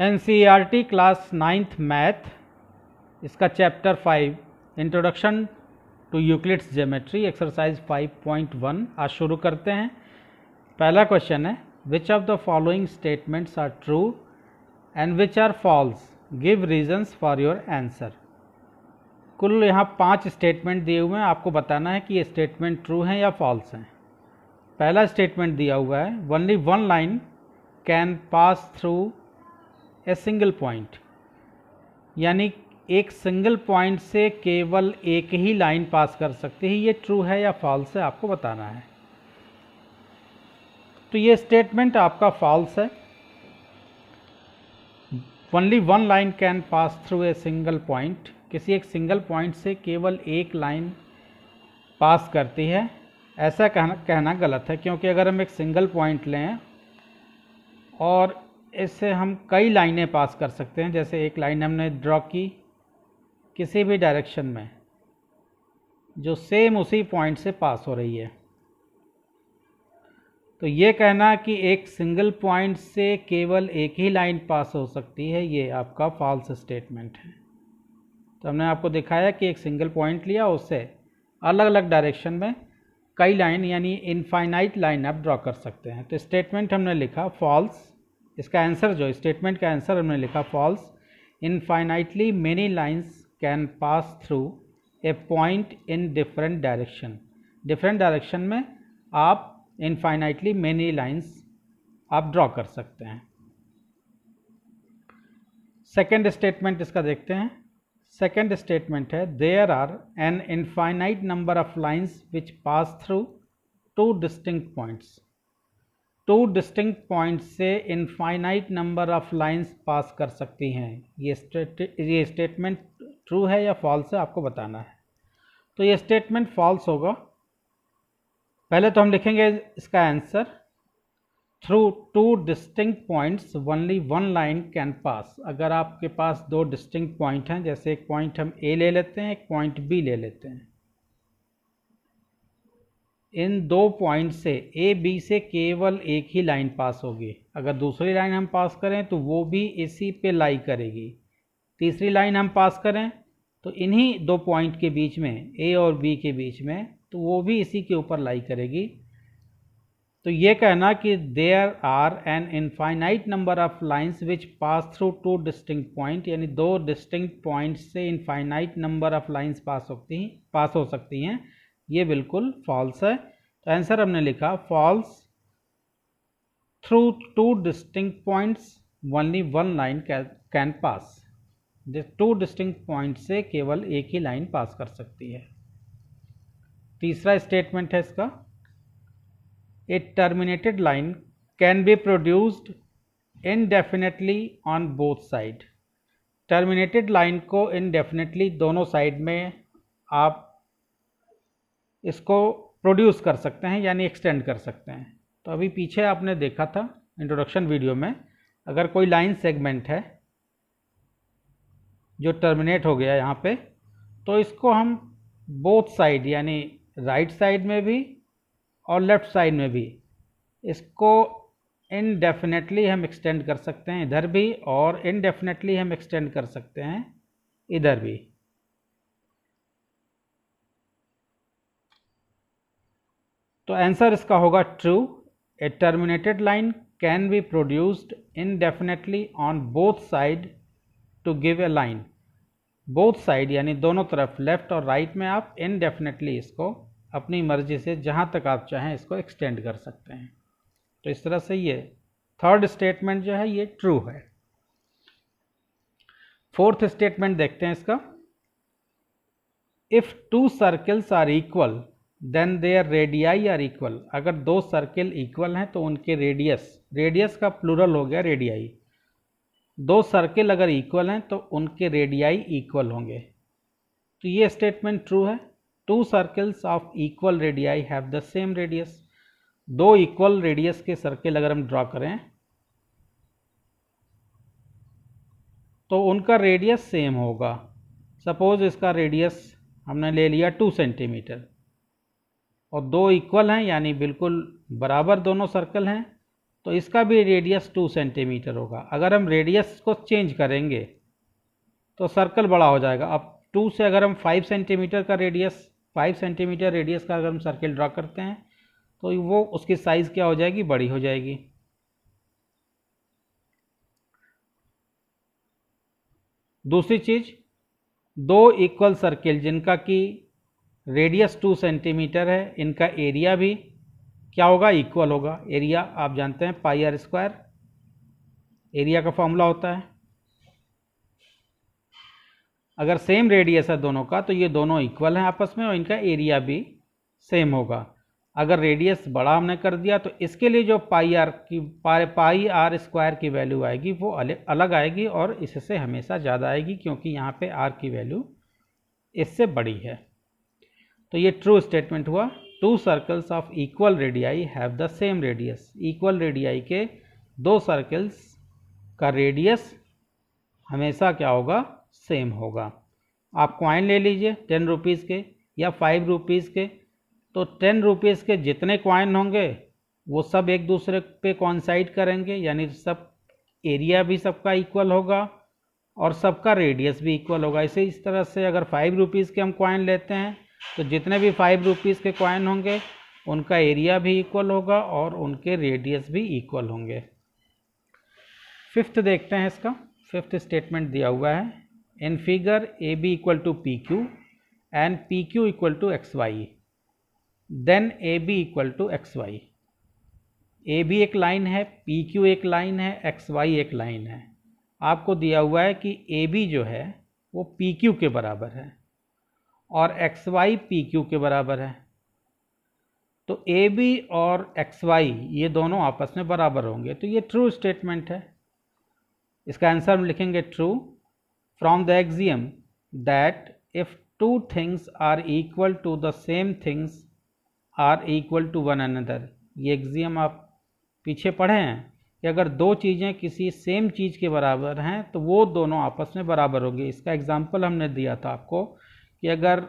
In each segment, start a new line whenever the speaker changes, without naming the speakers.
NCERT class 9th math, इसका chapter 5 introduction to Euclid's geometry exercise 5.1 आज शुरू करते हैं। पहला क्वेश्चन है, which of the following statements are true and which are false, give reasons for your answer. कुल यहाँ 5 स्टेटमेंट दिए हुए हैं, आपको बताना है कि ये स्टेटमेंट ट्रू हैं या फॉल्स हैं। पहला स्टेटमेंट दिया हुआ है, only one line can pass through a single point, यानी एक सिंगल पॉइंट से केवल एक ही लाइन पास कर सकती है। ये ट्रू है या फॉल्स है, आपको बताना है। तो ये स्टेटमेंट आपका फॉल्स है। Only one line can pass through a single point, किसी एक सिंगल पॉइंट से केवल एक लाइन पास करती है, ऐसा कहना गलत है। क्योंकि अगर हम एक सिंगल पॉइंट लें और इससे हम कई लाइनें पास कर सकते हैं, जैसे एक लाइन हमने ड्रॉ की किसी भी डायरेक्शन में जो सेम उसी पॉइंट से पास हो रही है, तो ये कहना कि एक सिंगल पॉइंट से केवल एक ही लाइन पास हो सकती है, ये आपका फॉल्स स्टेटमेंट है। तो हमने आपको दिखाया कि एक सिंगल पॉइंट लिया, उससे अलग अलग डायरेक्शन में कई लाइन यानी इनफाइनाइट लाइन आप ड्रॉ कर सकते हैं। तो स्टेटमेंट हमने लिखा फॉल्स, इसका आंसर जो स्टेटमेंट का आंसर हमने लिखा false. Infinitely many lines can pass through a point in different direction, different direction में आप इनफाइनाइटली मेनी लाइंस आप ड्रॉ कर सकते हैं। सेकेंड स्टेटमेंट इसका देखते हैं। सेकेंड स्टेटमेंट है, there are an infinite number of lines which pass through two distinct points. Two distinct points से infinite number of lines pass कर सकती हैं। ये स्टेटमेंट ट्रू है या फॉल्स है, आपको बताना है। तो ये स्टेटमेंट फॉल्स होगा। पहले तो हम लिखेंगे इसका answer, through two distinct points only one line can पास। अगर आपके पास दो डिस्टिंक्ट पॉइंट हैं, जैसे एक पॉइंट हम ए ले लेते हैं, एक पॉइंट बी ले लेते हैं, इन दो पॉइंट से ए बी से केवल एक ही लाइन पास होगी। अगर दूसरी लाइन हम पास करें तो वो भी इसी पे लाई करेगी। तीसरी लाइन हम पास करें तो इन्हीं दो पॉइंट के बीच में, ए और बी के बीच में, तो वो भी इसी के ऊपर लाई करेगी। तो ये कहना कि there are an infinite number of lines which pass through two distinct point, यानी दो डिस्टिंक्ट पॉइंट से infinite number of lines pass हो सकती हैं, ये बिल्कुल फॉल्स है। तो आंसर हमने लिखा false, through two distinct points only one line can pass. Two distinct point से केवल एक ही लाइन पास कर सकती है। तीसरा स्टेटमेंट है इसका, a terminated line can be produced indefinitely on both side. Terminated line को इनडेफिनेटली दोनों साइड में आप इसको प्रोड्यूस कर सकते हैं, यानी एक्सटेंड कर सकते हैं। तो अभी पीछे आपने देखा था इंट्रोडक्शन वीडियो में, अगर कोई लाइन सेगमेंट है जो टर्मिनेट हो गया यहाँ पे, तो इसको हम बोथ साइड यानी राइट साइड में भी और लेफ्ट साइड में भी इसको इनडेफिनेटली हम एक्सटेंड कर सकते हैं इधर भी, और इनडेफिनेटली हम एक्सटेंड कर सकते हैं इधर भी। तो आंसर इसका होगा true. A terminated line can be produced indefinitely on both side to give a line. Both side यानी दोनों तरफ, लेफ्ट और राइट में आप इनडेफिनेटली इसको अपनी मर्जी से जहाँ तक आप चाहें इसको एक्सटेंड कर सकते हैं। तो इस तरह से ये थर्ड स्टेटमेंट जो है ये ट्रू है। फोर्थ स्टेटमेंट देखते हैं इसका, if two circles are equal then their radii are equal. अगर दो सर्किल इक्वल हैं तो उनके रेडियस का प्लूरल हो गया रेडियाई। दो सर्किल अगर इक्वल हैं तो उनके रेडियाई इक्वल होंगे। तो ये स्टेटमेंट ट्रू है। To circles of equal radii have the same radius. दो इक्वल रेडियस के सर्किल अगर हम ड्रॉ करें तो उनका रेडियस सेम होगा। सपोज इसका रेडियस हमने ले लिया 2 सेंटीमीटर और दो इक्वल हैं यानी बिल्कुल बराबर दोनों सर्कल हैं, तो इसका भी रेडियस 2 सेंटीमीटर होगा। अगर हम रेडियस को चेंज करेंगे तो सर्कल बड़ा हो जाएगा। अब 2 से अगर हम 5 सेंटीमीटर का रेडियस 5 सेंटीमीटर रेडियस का अगर हम सर्कल ड्रा करते हैं तो वो उसकी साइज़ क्या हो जाएगी, बड़ी हो जाएगी। दूसरी चीज़, दो इक्वल सर्किल जिनका कि रेडियस 2 सेंटीमीटर है, इनका एरिया भी क्या होगा, इक्वल होगा। एरिया आप जानते हैं पाई आर स्क्वायर एरिया का फॉर्मूला होता है। अगर सेम रेडियस है दोनों का तो ये दोनों इक्वल हैं आपस में और इनका एरिया भी सेम होगा। अगर रेडियस बड़ा हमने कर दिया तो इसके लिए जो पाई आर स्क्वायर की वैल्यू आएगी वो अलग आएगी और इससे हमेशा ज़्यादा आएगी, क्योंकि यहाँ पे आर की वैल्यू इससे बड़ी है। तो ये ट्रू स्टेटमेंट हुआ। 2 circles of equal radii have the same radius. Equal radii के 2 सर्कल्स का रेडियस हमेशा क्या होगा, सेम होगा। आप कॉइन ले लीजिए 10 रुपीज़ के या 5 रुपीज़ के, तो 10 रुपीज़ के जितने कॉइन होंगे वो सब एक दूसरे पे कॉइंसाइड करेंगे, यानी सब एरिया भी सबका इक्वल होगा और सबका रेडियस भी इक्वल होगा। इस तरह से अगर 5 रुपीज़ के हम कॉइन लेते हैं तो जितने भी 5 रुपीज़ के कॉइन होंगे उनका एरिया भी इक्वल होगा और उनके रेडियस भी इक्वल होंगे। फिफ्थ देखते हैं इसका। फिफ्थ स्टेटमेंट दिया हुआ है, in figure A B equal to P Q and P Q equal to X Y, then A B equal to X Y. A B एक लाइन है, पी क्यू एक लाइन है, एक्स वाई एक line है। आपको दिया हुआ है कि ए बी जो है वो पी क्यू के बराबर है और एक्स वाई पी क्यू के बराबर है। तो ए बी और एक्स वाई ये दोनों आपस में बराबर होंगे, तो ये ट्रू स्टेटमेंट है। इसका आंसर हम लिखेंगे true from the axiom that if 2 things are equal to the same things are equal to one another. ये एक्सियम आप पीछे पढ़े हैं कि अगर 2 चीज़ें किसी सेम चीज़ के बराबर हैं तो वो दोनों आपस में बराबर होंगे। इसका एग्जाम्पल हमने दिया था आपको कि अगर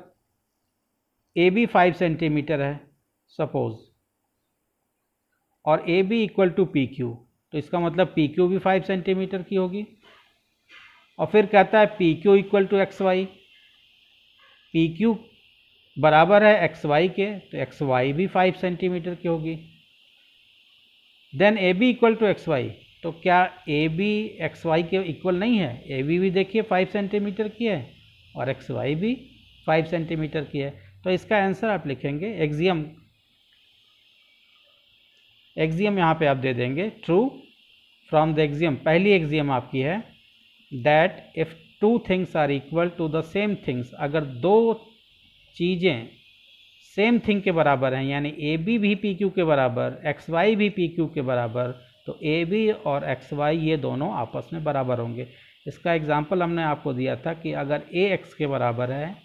ए बी 5 सेंटीमीटर है सपोज और A B equal to P Q, तो इसका मतलब पी क्यू भी 5 सेंटीमीटर की होगी। और फिर कहता है P Q equal to X Y, P Q बराबर है एक्स वाई के, तो एक्स वाई भी 5 सेंटीमीटर की होगी। Then A B equal to X Y, तो क्या ए बी एक्स वाई के इक्वल नहीं है? ए बी भी देखिए 5 सेंटीमीटर की है और एक्स वाई भी 5 सेंटीमीटर की है। तो इसका आंसर आप लिखेंगे एक्सियम यहाँ पे आप दे देंगे ट्रू फ्रॉम द एक्सियम। पहली एक्सियम आपकी है that if 2 things are equal to the same things. अगर 2 चीज़ें सेम थिंग के बराबर हैं, यानी ए बी भी पी क्यू के बराबर, एक्स वाई भी पी क्यू के बराबर, तो ए बी और एक्स वाई ये दोनों आपस में बराबर होंगे। इसका एग्जांपल हमने आपको दिया था कि अगर ए एक्स के बराबर है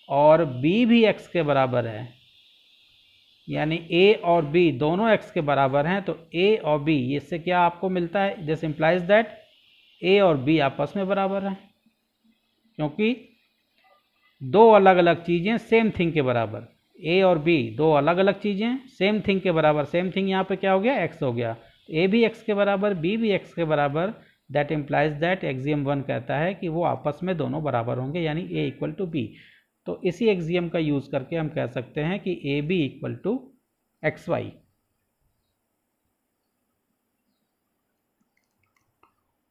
और बी भी एक्स के बराबर है, यानी ए और बी दोनों एक्स के बराबर हैं, तो ए और बी इससे क्या आपको मिलता है? दिस इम्प्लाइज दैट ए और बी आपस में बराबर हैं, क्योंकि 2 अलग अलग चीज़ें सेम थिंग के बराबर। ए और बी 2 अलग अलग चीज़ें सेम थिंग के बराबर। सेम थिंग यहाँ पे क्या हो गया? एक्स हो गया। ए भी एक्स के बराबर, बी भी एक्स के बराबर, दैट इम्प्लाइज दैट एक्सियम 1 कहता है कि वो आपस में दोनों बराबर होंगे, यानी ए इक्वल टू बी। तो इसी एक्सियम का यूज़ करके हम कह सकते हैं कि A B equal to X Y.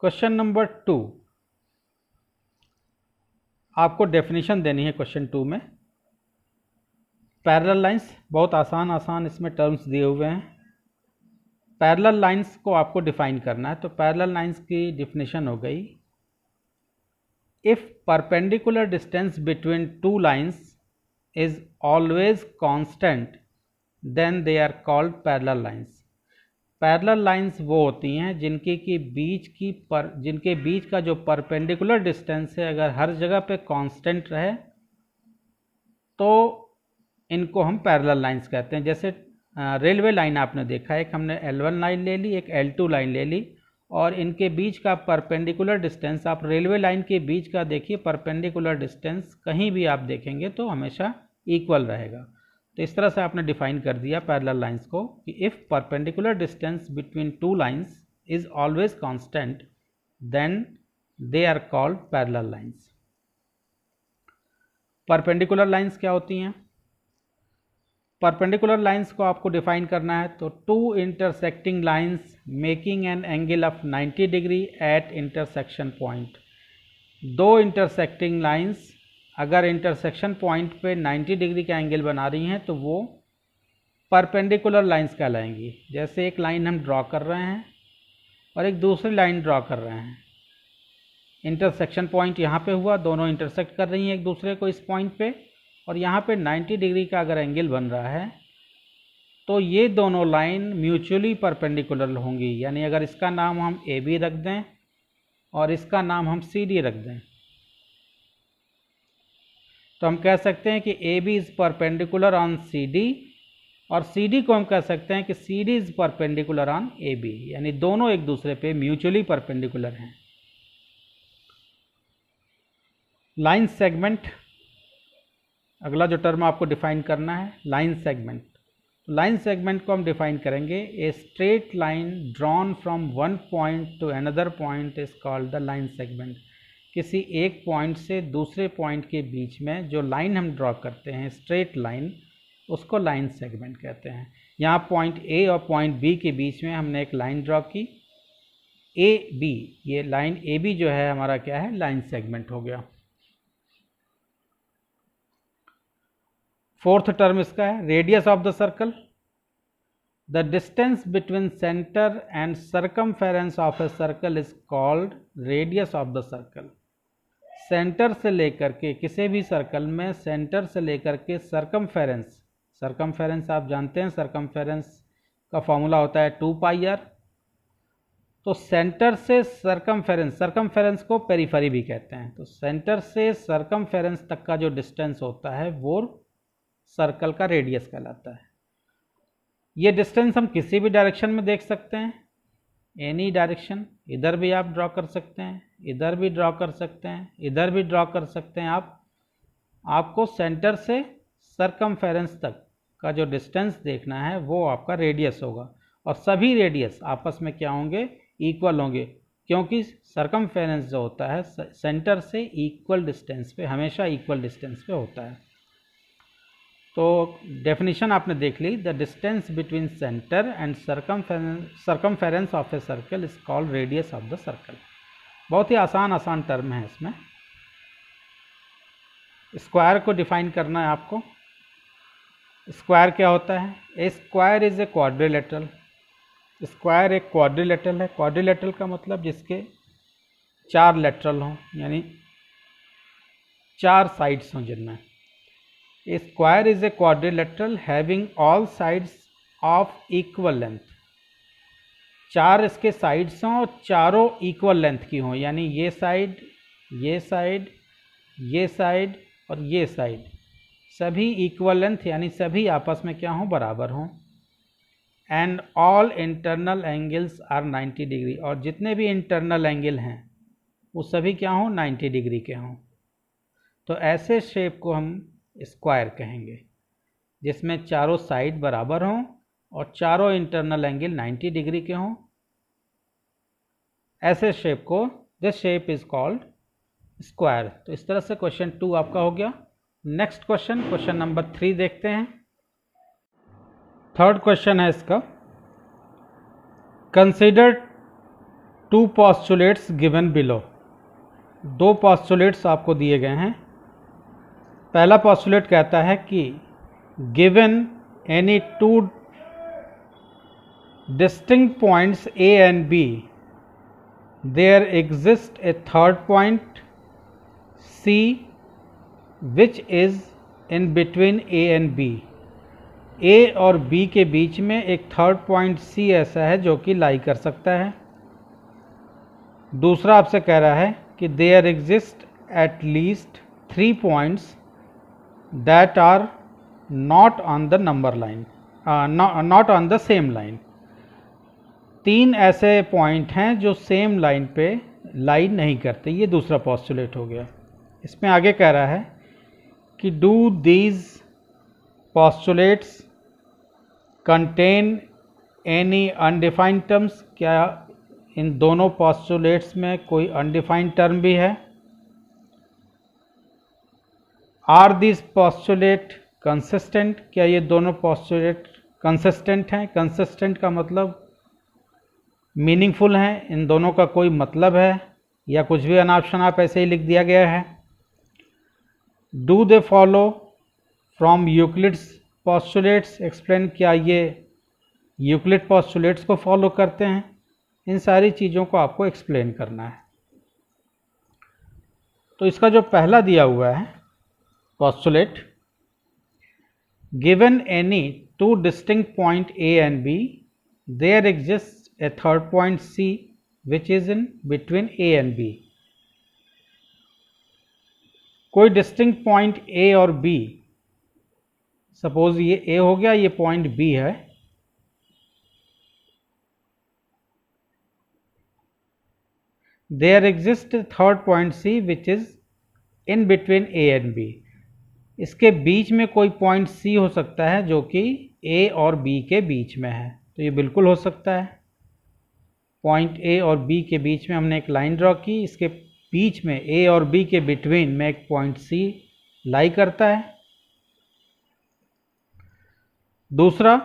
Question number 2, आपको डेफिनेशन देनी है क्वेश्चन 2 में। पैरेलल लाइंस, बहुत आसान इसमें टर्म्स दिए हुए हैं। पैरेलल लाइंस को आपको डिफाइन करना है, तो पैरेलल लाइंस की डेफिनेशन हो गई, if perpendicular distance between 2 lines is always constant then they are called parallel lines. Parallel lines वो होती हैं जिनके बीच का जो परपेंडिकुलर डिस्टेंस है अगर हर जगह पे कांस्टेंट रहे तो इनको हम पैरेलल लाइंस कहते हैं। जैसे रेलवे लाइन आपने देखा, एक हमने L1 लाइन ले ली, एक L2 लाइन ले ली, और इनके बीच का परपेंडिकुलर डिस्टेंस, आप रेलवे लाइन के बीच का देखिए परपेंडिकुलर डिस्टेंस कहीं भी आप देखेंगे तो हमेशा इक्वल रहेगा। तो इस तरह से आपने डिफाइन कर दिया पैरेलल लाइंस को कि if perpendicular distance between two lines is always constant then they are called parallel lines. Perpendicular lines क्या होती हैं? परपेंडिकुलर लाइंस को आपको डिफाइन करना है तो two intersecting lines making an angle of 90 degree at intersection point. दो intersecting lines अगर इंटरसेक्शन पॉइंट पे 90 डिग्री का एंगल बना रही हैं तो वो परपेंडिकुलर लाइंस कहलाएंगी। जैसे एक लाइन हम ड्रॉ कर रहे हैं और एक दूसरी लाइन ड्रॉ कर रहे हैं, इंटरसेक्शन पॉइंट यहाँ पे हुआ, दोनों इंटरसेक्ट कर रही हैं एक दूसरे को इस पॉइंट पे, और यहाँ पे 90 डिग्री का अगर एंगल बन रहा है तो ये दोनों लाइन म्यूचुअली परपेंडिकुलर होंगी। यानी अगर इसका नाम हम ए बी रख दें और इसका नाम हम सी डी रख दें तो हम कह सकते हैं कि A B is perpendicular on C D, और सी डी को हम कह सकते हैं कि C D is perpendicular on A B. यानी दोनों एक दूसरे पे म्यूचुअली परपेंडिकुलर हैं। लाइन सेगमेंट अगला जो टर्म आपको डिफाइन करना है, लाइन सेगमेंट। तो लाइन सेगमेंट को हम डिफाइन करेंगे, a straight line drawn from one point to another point is called the line segment. किसी एक पॉइंट से दूसरे पॉइंट के बीच में जो लाइन हम ड्रॉ करते हैं, स्ट्रेट लाइन, उसको लाइन सेगमेंट कहते हैं। यहाँ पॉइंट ए और पॉइंट बी के बीच में हमने एक लाइन ड्रॉ की, ए बी, ये लाइन ए बी जो है हमारा क्या है, लाइन सेगमेंट हो गया। फोर्थ टर्म इसका है radius of the circle. The distance between centre and circumference of a circle is called radius of the circle. Centre से लेकर के किसी भी सर्कल में सेंटर से लेकर के सर्कमफेरेंस, सर्कमफेरेंस आप जानते हैं, सर्कमफेरेंस का फॉर्मूला होता है 2 पाई आर। तो सेंटर से सर्कमफेरेंस, सर्कमफेरेंस को पेरिफेरी भी कहते हैं, तो सेंटर से सर्कमफेरेंस तक का जो डिस्टेंस होता है वो सर्कल का रेडियस कहलाता है। ये डिस्टेंस हम किसी भी डायरेक्शन में देख सकते हैं, एनी डायरेक्शन, इधर भी आप ड्रॉ कर सकते हैं, इधर भी ड्रॉ कर सकते हैं, इधर भी ड्रॉ कर सकते हैं आप। आपको सेंटर से सर्कमफेरेंस तक का जो डिस्टेंस देखना है वो आपका रेडियस होगा, और सभी रेडियस आपस में क्या होंगे, इक्वल होंगे, क्योंकि सर्कमफेरेंस जो होता है सेंटर से इक्वल डिस्टेंस पे, हमेशा इक्वल डिस्टेंस पे होता है। तो डेफिनेशन आपने देख ली, the distance between centre and circumference of a circle is called radius of the circle. बहुत ही आसान टर्म है इसमें। स्क्वायर को डिफाइन करना है आपको। स्क्वायर क्या होता है? A square is a quadrilateral. Square एक क्वाड्रिलेटरल है। क्वाड्रिलेटरल का मतलब जिसके 4 लेटरल हों, यानी 4 साइड्स हों जिनमें। A square is a quadrilateral having all sides of equal length। 4 इसके साइड्स हों और चारों इक्वल लेंथ की हों, यानी ये साइड, ये साइड, ये साइड और ये साइड सभी इक्वल लेंथ, यानी सभी आपस में क्या हों, बराबर हों। And all internal angles are 90 degree, और जितने भी इंटरनल एंगल हैं वो सभी क्या हों, 90 डिग्री के हों। तो ऐसे शेप को हम स्क्वायर कहेंगे जिसमें चारों साइड बराबर हों और चारों इंटरनल एंगल 90 डिग्री के हों। ऐसे शेप को, this shape is called square. तो इस तरह से क्वेश्चन 2 आपका हो गया। नेक्स्ट क्वेश्चन, क्वेश्चन नंबर 3 देखते हैं। थर्ड क्वेश्चन है इसका, consider 2 postulates given below. 2 postulates आपको दिए गए हैं। पहला पोस्टुलेट कहता है कि given any 2 distinct points A and B, there exist a third point C which is in between A and B. A और बी के बीच में एक थर्ड पॉइंट सी ऐसा है जो कि लाई कर सकता है। दूसरा आपसे कह रहा है कि there exist at least 3 points that are not on the number line, not on the same line। 3 ऐसे पॉइंट हैं जो सेम लाइन पे लाई नहीं करते। ये दूसरा पोस्टुलेट हो गया। इसमें आगे कह रहा है कि do these postulates contain any undefined terms, क्या इन दोनों postulates में कोई undefined term भी है? Are these postulate consistent, क्या ये दोनों postulate consistent हैं? consistent का मतलब मीनिंगफुल हैं, इन दोनों का कोई मतलब है, या कुछ भी अनाप शनाप ऐसे ही लिख दिया गया है? Do they follow from Euclid's postulates, explain, क्या ये यूक्लिड पॉस्टुलेट्स को फॉलो करते हैं? इन सारी चीज़ों को आपको एक्सप्लेन करना है। तो इसका जो पहला दिया हुआ है postulate, given any two distinct point A and B, there exists a third point C which is in between A and B. कोई डिस्टिंक्ट पॉइंट A और B, सपोज ये A हो गया, ये पॉइंट B है, there exists a third point C which is in between A and B. इसके बीच में कोई पॉइंट C हो सकता है जो कि A और B के बीच में है, तो ये बिल्कुल हो सकता है। पॉइंट A और B के बीच में हमने एक लाइन ड्रॉ की, इसके बीच में A और B के बिटवीन में एक पॉइंट C लाई करता है। दूसरा,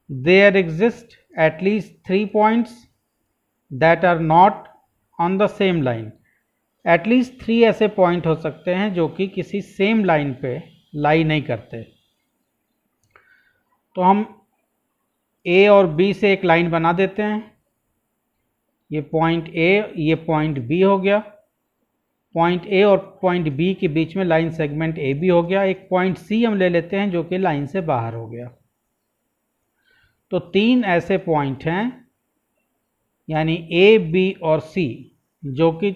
there exist at least 3 points that are not on the same line. At least 3 ऐसे पॉइंट हो सकते हैं जो कि किसी सेम लाइन पे लाई नहीं करते। तो हम A और B से एक लाइन बना देते हैं, ये पॉइंट A, ये पॉइंट B हो गया, पॉइंट A और पॉइंट B के बीच में लाइन सेगमेंट AB हो गया। एक पॉइंट C हम ले लेते हैं जो कि लाइन से बाहर हो गया। तो 3 ऐसे पॉइंट हैं, यानी A, B और C, जो कि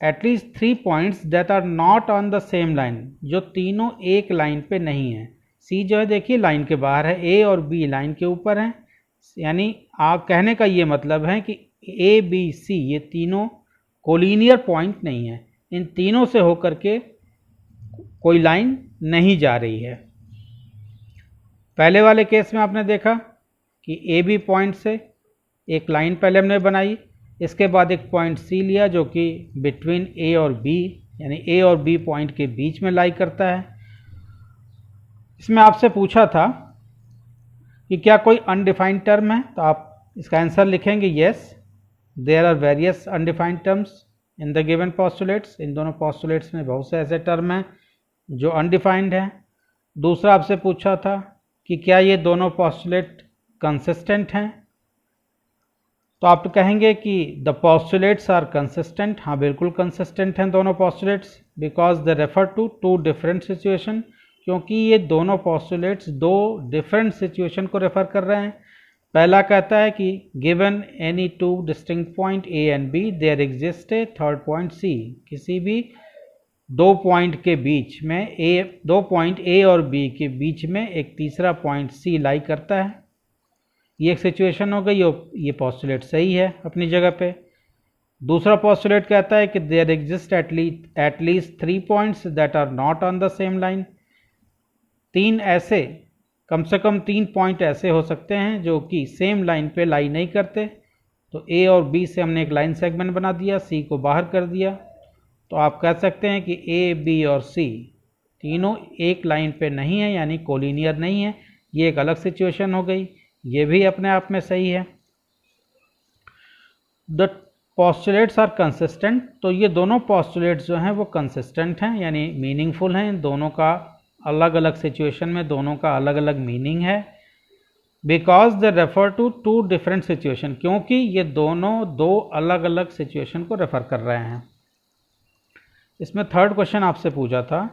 at least 3 points that are not on the same line, जो तीनों एक लाइन पे नहीं है। C जो है देखिए लाइन के बाहर है, A और B लाइन के ऊपर हैं, यानी आप कहने का ये मतलब है कि A, B, C ये तीनों कोलिनियर पॉइंट नहीं है, इन तीनों से होकर के कोई लाइन नहीं जा रही है। पहले वाले केस में आपने देखा कि A, B पॉइंट से एक लाइन पहले हमने बनाई, इसके बाद एक पॉइंट C लिया जो कि बिटवीन A और B, यानी A और B पॉइंट के बीच में लाई करता है। इसमें आपसे पूछा था कि क्या कोई अनडिफाइंड टर्म है, तो आप इसका आंसर लिखेंगे yes, there are various undefined terms in the given postulates. इन दोनों पोस्टुलेट्स में बहुत से ऐसे टर्म हैं जो अनडिफाइंड हैं। दूसरा आपसे पूछा था कि क्या ये दोनों पोस्टुलेट कंसिस्टेंट हैं, तो आप कहेंगे कि द पोस्टुलेट्स आर कंसिस्टेंट। हाँ, बिल्कुल कंसिस्टेंट हैं दोनों postulates, because they refer to 2 different situation, क्योंकि ये दोनों पोस्टुलेट्स 2 डिफरेंट सिचुएशन को रेफर कर रहे हैं। पहला कहता है कि given any 2 distinct point A and B there exist a third point C। किसी भी 2 पॉइंट के बीच में 2 पॉइंट A और B के बीच में एक तीसरा पॉइंट C लाई करता है। ये एक सिचुएशन हो गई, ये पोस्टुलेट सही है अपनी जगह पे। दूसरा पोस्टुलेट कहता है कि there exist at least 3 points that are not on the same line. 3 ऐसे, कम से कम 3 पॉइंट ऐसे हो सकते हैं जो कि सेम लाइन पे लाई नहीं करते। तो A और B से हमने एक लाइन सेगमेंट बना दिया, C को बाहर कर दिया। तो आप कह सकते हैं कि A, B और C तीनों एक लाइन पे नहीं है, यानी कोलिनियर नहीं है। ये एक अलग सिचुएशन हो गई, ये भी अपने आप में सही है। द पोस्टुलेट्स आर कंसिस्टेंट, तो ये दोनों पोस्टुलेट्स जो हैं वो कंसिस्टेंट हैं, यानी मीनिंगफुल हैं। दोनों का अलग अलग सिचुएशन में दोनों का अलग अलग मीनिंग है। Because they refer to 2 different situation, क्योंकि ये दोनों 2 अलग अलग सिचुएशन को रेफर कर रहे हैं। इसमें थर्ड क्वेश्चन आपसे पूछा था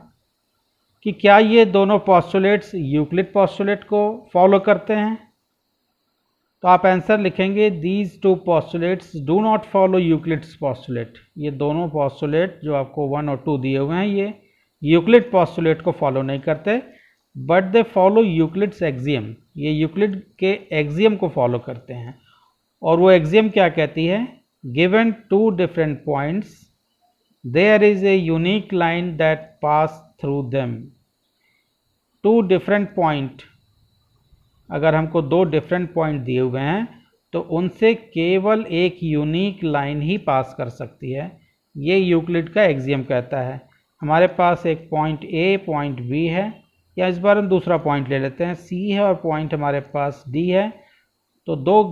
कि क्या ये दोनों पोस्टुलेट्स यूक्लिड पोस्टुलेट को फॉलो करते हैं, तो आप आंसर लिखेंगे these 2 postulates do not follow Euclid's postulate. ये दोनों पोस्टुलेट जो आपको 1 और 2 दिए हुए हैं, ये यूक्लिड पोस्टुलेट को फॉलो नहीं करते, but they follow Euclid's axiom. ये यूक्लिड के एक्सियम को फॉलो करते हैं। और वो एक्सियम क्या कहती है, given 2 different points there is a unique line that pass through them. Two different point, अगर हमको दो डिफरेंट पॉइंट दिए हुए हैं तो उनसे केवल एक यूनिक लाइन ही पास कर सकती है, ये यूक्लिड का एक्सियम कहता है। हमारे पास एक पॉइंट ए पॉइंट बी है, या इस बार हम दूसरा पॉइंट ले लेते हैं, सी है और पॉइंट हमारे पास डी है। तो दो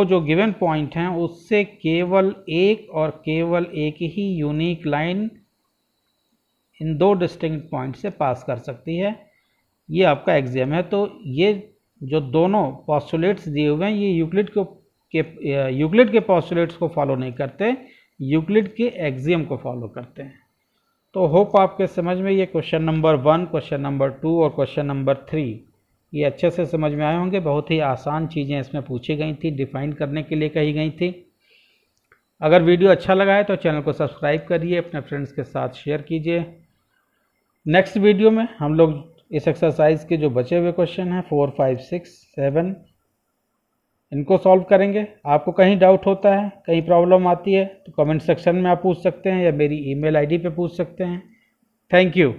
जो गिवन पॉइंट हैं उससे केवल एक और केवल एक ही यूनिक लाइन इन दो डिस्टिंक्ट पॉइंट से पास कर सकती है, ये आपका एक्सियम है। तो ये जो दोनों पोस्टुलेट्स दिए हुए हैं ये यूक्लिड के पोस्टुलेट्स को फॉलो नहीं करते, यूक्लिड के एक्सियम को फॉलो करते हैं। तो होप आपके समझ में ये क्वेश्चन नंबर 1, क्वेश्चन नंबर 2 और क्वेश्चन नंबर 3 ये अच्छे से समझ में आए होंगे। बहुत ही आसान चीज़ें इसमें पूछी गई थी, डिफाइन करने के लिए कही गई थी। अगर वीडियो अच्छा लगा है तो चैनल को सब्सक्राइब करिए, अपने फ्रेंड्स के साथ शेयर कीजिए। नेक्स्ट वीडियो में हम लोग इस एक्सरसाइज के जो बचे हुए क्वेश्चन हैं 4, 5, 6, 7 इनको सॉल्व करेंगे। आपको कहीं डाउट होता है, कहीं प्रॉब्लम आती है तो कमेंट सेक्शन में आप पूछ सकते हैं या मेरी ईमेल आईडी पे पूछ सकते हैं। Thank you.